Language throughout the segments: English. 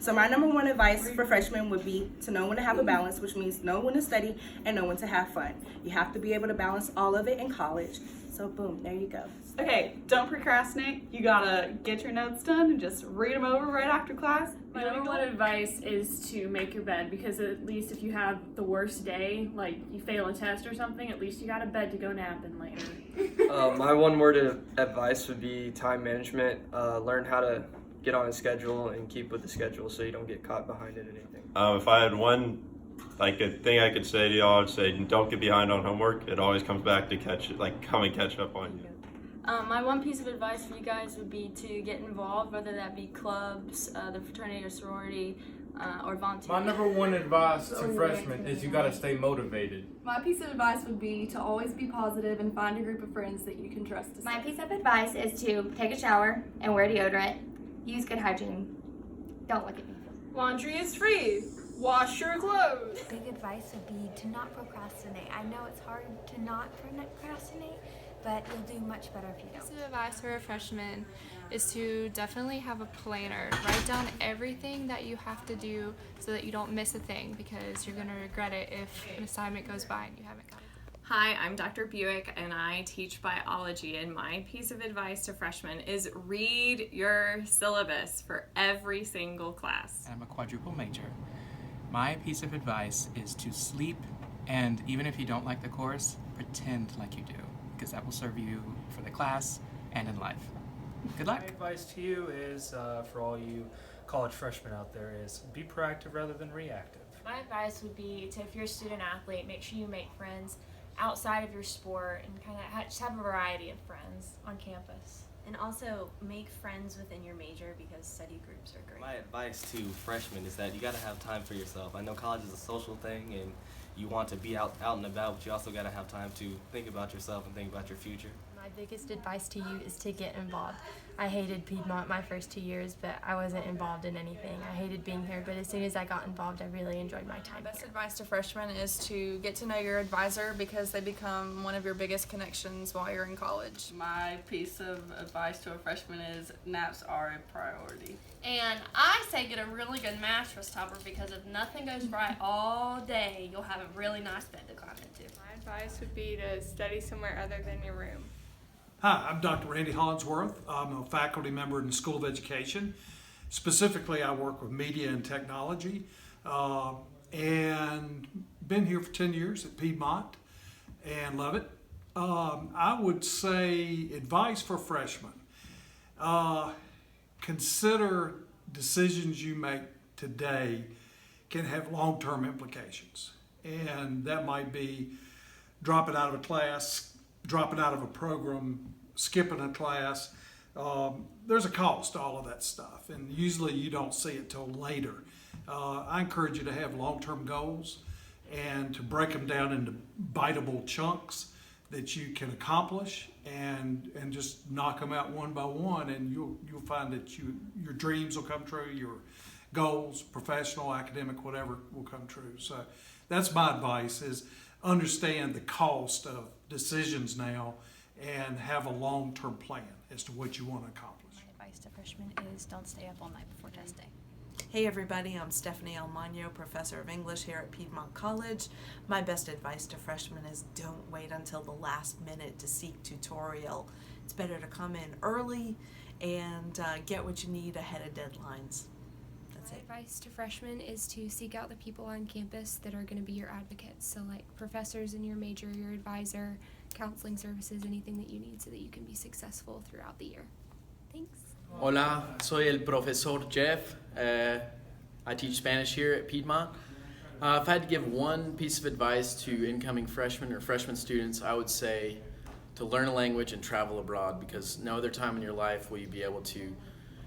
So my number one advice for freshmen would be to know when to have a balance, which means know when to study and know when to have fun. You have to be able to balance all of it in college. So boom, there you go. Okay, don't procrastinate. You gotta get your notes done and just read them over right after class. My number one advice is to make your bed, because at least if you have the worst day, like you fail a test or something, at least you got a bed to go nap in later. My one word of advice would be time management. Learn how to get on a schedule and keep with the schedule so you don't get caught behind in anything. If I had one a thing I could say to y'all, I'd say don't get behind on homework. It always comes back to come and catch up on you. My one piece of advice for you guys would be to get involved, whether that be clubs, the fraternity or sorority, or volunteer. My number one advice to freshmen is you gotta stay motivated. My piece of advice would be to always be positive and find a group of friends that you can trust. My piece of advice is to take a shower and wear deodorant. Use good hygiene. Don't look at me. Laundry is free. Wash your clothes. Big advice would be to not procrastinate. I know it's hard to not procrastinate, but you'll do much better if you don't. Piece of advice for a freshman is to definitely have a planner. Write down everything that you have to do so that you don't miss a thing, because you're going to regret it if an assignment goes by and you haven't got it. Hi, I'm Dr. Buick and I teach biology, and my piece of advice to freshmen is read your syllabus for every single class. I'm a quadruple major. My piece of advice is to sleep, and even if you don't like the course, pretend like you do, because that will serve you for the class and in life. Good luck. My advice to you is, for all you college freshmen out there, is be proactive rather than reactive. My advice would be to, if you're a student athlete, make sure you make friends outside of your sport and kind of just have a variety of friends on campus. And also make friends within your major, because study groups are great. My advice to freshmen is that you got to have time for yourself. I know college is a social thing and you want to be out and about, but you also got to have time to think about yourself and think about your future. My biggest advice to you is to get involved. I hated Piedmont my first 2 years, but I wasn't involved in anything. I hated being here, but as soon as I got involved, I really enjoyed my time Best here. advice to freshmen is to get to know your advisor, because they become one of your biggest connections while you're in college. My piece of advice to a freshman is naps are a priority. And I say get a really good mattress topper, because if nothing goes right all day, you'll have a really nice bed to climb into. My advice would be to study somewhere other than your room. Hi, I'm Dr. Randy Hollingsworth. I'm a faculty member in the School of Education. Specifically, I work with media and technology, and been here for 10 years at Piedmont and love it. I would say advice for freshmen. Consider decisions you make today can have long-term implications. And that might be dropping out of a class, dropping out of a program, skipping a class. There's a cost to all of that stuff, and usually you don't see it till later. I encourage you to have long-term goals and to break them down into biteable chunks that you can accomplish, and just knock them out one by one, and you'll find that your dreams will come true, your goals, professional, academic, whatever, will come true. So that's my advice, is understand the cost of decisions now and have a long-term plan as to what you want to accomplish. My advice to freshmen is don't stay up all night before testing. Hey everybody, I'm Stephanie Almagno, professor of English here at Piedmont College. My best advice to freshmen is don't wait until the last minute to seek tutorial. It's better to come in early and get what you need ahead of deadlines. That's My it. advice to freshmen is to seek out the people on campus that are going to be your advocates. So like professors in your major, your advisor, counseling services, anything that you need so that you can be successful throughout the year. Thanks. Hola, soy el profesor Jeff. I teach Spanish here at Piedmont. If I had to give one piece of advice to incoming freshmen or freshman students, I would say to learn a language and travel abroad, because no other time in your life will you be able to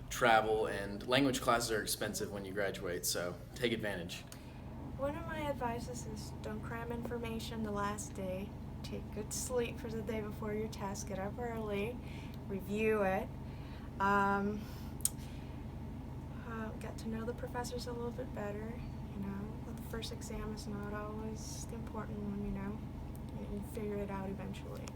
travel, and language classes are expensive when you graduate, so take advantage. One of my advices is don't cram information the last day. Take good sleep for the day before your test. Get up early, review it. Get to know the professors a little bit better. You know, the first exam is not always the important one. You know, you figure it out eventually.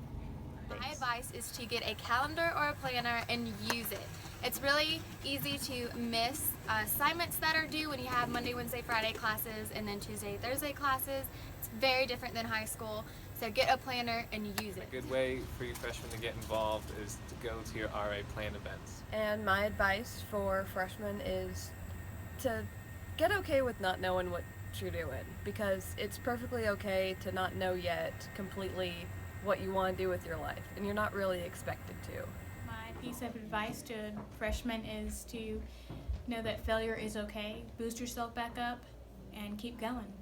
My advice is to get a calendar or a planner and use it. It's really easy to miss assignments that are due when you have Monday, Wednesday, Friday classes and then Tuesday, Thursday classes. It's very different than high school. So get a planner and use it. A good way for you freshmen to get involved is to go to your RA plan events. And my advice for freshmen is to get okay with not knowing what you're doing, because it's perfectly okay to not know yet completely what you want to do with your life, and you're not really expected to. My piece of advice to freshmen is to know that failure is okay, boost yourself back up, and keep going.